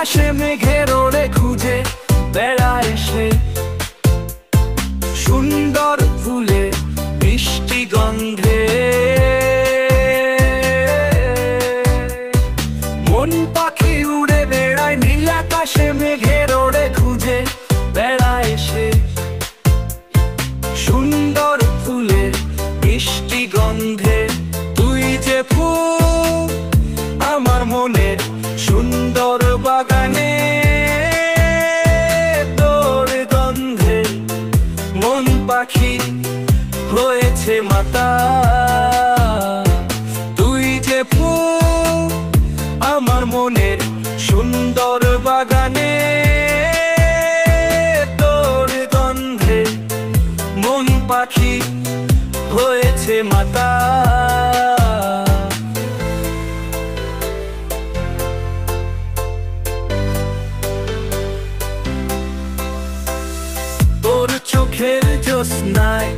আকাশে মেঘের ওড়ে খুঁজে বেড়ায় সে সুন্দর ফুলে মিষ্টি গন্ধে মন পাখি উড়ে বেড়ায় নীল আকাশে মেঘের ওড়ে খুঁজে বেড়ায় সে সুন্দর ফুলে মিষ্টি গন্ধে তুই যে ফুল আমার মনের সুন্দর বাগানে তোর গন্ধে মন পাখি হয়েছে মাতা তুই যে ফুল আমার মনের সুন্দর বাগানে তোর গন্ধে মন পাখি হয়েছে মাতা তোর চোখের জ্যোৎস্নায়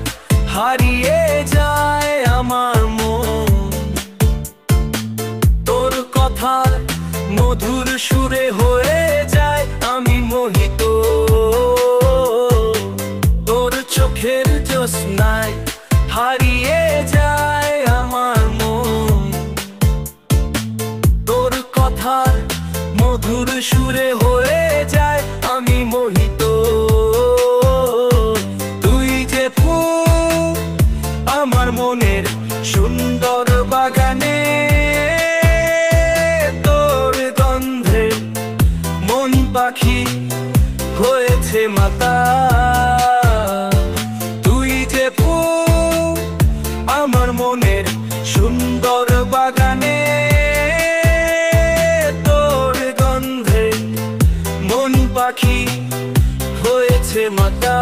হারিয়ে যায় আমার মন তোর কথার মধুর সুরে হয়ে যায় আমি মোহিত তোর চোখের জ্যোৎস্নায় হারিয়ে যায় আমার মন তোর কথার মধুর সুরে হয়ে যায় আমি মোহিত তুই যে ফুল আমার মনের সুন্দর বাগানে তোর গন্ধে মন পাখি হয়েছে মাতা তুই যে ফুল আমার মনের সুন্দর বাগানে তোর গন্ধে মন পাখি হয়েছে মাতা।